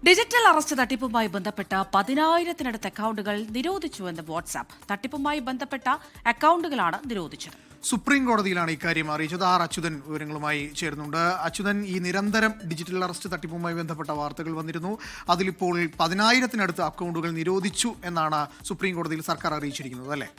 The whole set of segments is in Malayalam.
ഡിജിറ്റൽ അറസ്റ്റ് തട്ടിപ്പുമായി ബന്ധപ്പെട്ട 10,000-നടുത്ത് അക്കൗണ്ടുകൾ നിരോധിച്ചുവെന്ന് വാട്സാപ്പ്. തട്ടിപ്പുമായി ബന്ധപ്പെട്ട അക്കൗണ്ടുകളാണ് നിരോധിച്ചത്. സുപ്രീം കോടതിയിലാണ് ഇക്കാര്യം അറിയിച്ചത്. ആർ അച്യുതൻ വിവരങ്ങളുമായി ചേരുന്നുണ്ട്. അച്യുതൻ, ഈ നിരന്തരം ഡിജിറ്റൽ അറസ്റ്റ് തട്ടിപ്പുമായി ബന്ധപ്പെട്ട വാർത്തകൾ വന്നിരുന്നു. അതിലിപ്പോൾ 10,000-നടുത്ത് അക്കൗണ്ടുകൾ നിരോധിച്ചു എന്നാണ് സുപ്രീം കോടതിയിൽ സർക്കാർ അറിയിച്ചിരിക്കുന്നത്, അല്ലേ?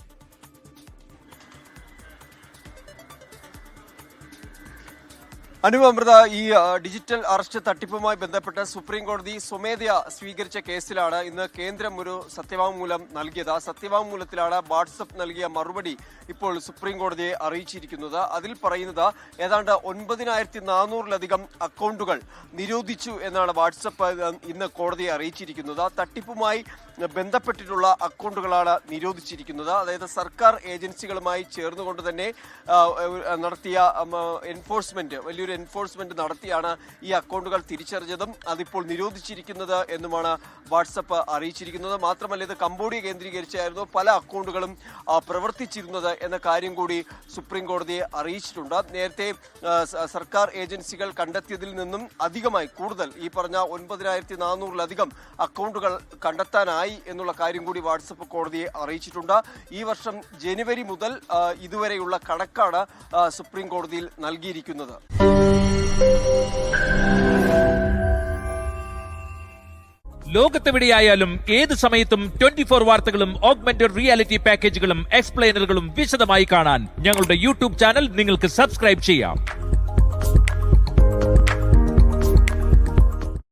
അനുപമൃത, ഈ ഡിജിറ്റൽ അറസ്റ്റ് തട്ടിപ്പുമായി ബന്ധപ്പെട്ട് സുപ്രീം കോടതി സ്വമേധയാ സ്വീകരിച്ച കേസിലാണ് ഇന്ന് കേന്ദ്രം ഒരു സത്യവാങ്മൂലം നൽകിയത്. ആ സത്യവാങ്മൂലത്തിലാണ് വാട്സപ്പ് നൽകിയ മറുപടി ഇപ്പോൾ സുപ്രീം കോടതിയെ അറിയിച്ചിരിക്കുന്നത്. അതിൽ പറയുന്നത് ഏതാണ്ട് 9,400-ലധികം അക്കൗണ്ടുകൾ നിരോധിച്ചു എന്നാണ് വാട്സപ്പ് ഇന്ന് കോടതിയെ അറിയിച്ചിരിക്കുന്നത്. തട്ടിപ്പുമായി ബന്ധപ്പെട്ടിട്ടുള്ള അക്കൗണ്ടുകളാണ് നിരോധിച്ചിരിക്കുന്നത്. അതായത് സർക്കാർ ഏജൻസികളുമായി ചേർന്നുകൊണ്ട് തന്നെ നടത്തിയ വലിയൊരു എൻഫോഴ്സ്മെന്റ് നടത്തിയാണ് ഈ അക്കൗണ്ടുകൾ തിരിച്ചറിഞ്ഞതും അതിപ്പോൾ നിരോധിച്ചിരിക്കുന്നത് എന്നുമാണ് വാട്സപ്പ് അറിയിച്ചിരിക്കുന്നത്. മാത്രമല്ല, ഇത് കംബോഡിയ കേന്ദ്രീകരിച്ചായിരുന്നു പല അക്കൗണ്ടുകളും പ്രവർത്തിച്ചിരുന്നത് എന്ന കാര്യം കൂടി സുപ്രീം കോടതിയെ അറിയിച്ചിട്ടുണ്ട്. നേരത്തെ സർക്കാർ ഏജൻസികൾ കണ്ടെത്തിയതിൽ നിന്നും അധികമായി കൂടുതൽ ഈ പറഞ്ഞ 9,400-ലധികം അക്കൗണ്ടുകൾ കണ്ടെത്താനായി എന്നുള്ള കാര്യം കൂടി വാട്സപ്പ് കോടതിയെ അറിയിച്ചിട്ടുണ്ട്. ഈ വർഷം ജനുവരി മുതൽ ഇതുവരെയുള്ള കണക്കാണ് സുപ്രീം കോടതിയിൽ നൽകിയിരിക്കുന്നത്. ലോകത്തെവിടെയായാലും ഏത് സമയത്തും 24 വാർത്തകളും ഓഗ്മെന്റഡ് റിയാലിറ്റി പാക്കേജുകളും എക്സ്പ്ലെയിനറുകളും വിശദമായി കാണാൻ ഞങ്ങളുടെ യൂട്യൂബ് ചാനൽ നിങ്ങൾക്ക് സബ്സ്ക്രൈബ് ചെയ്യാം.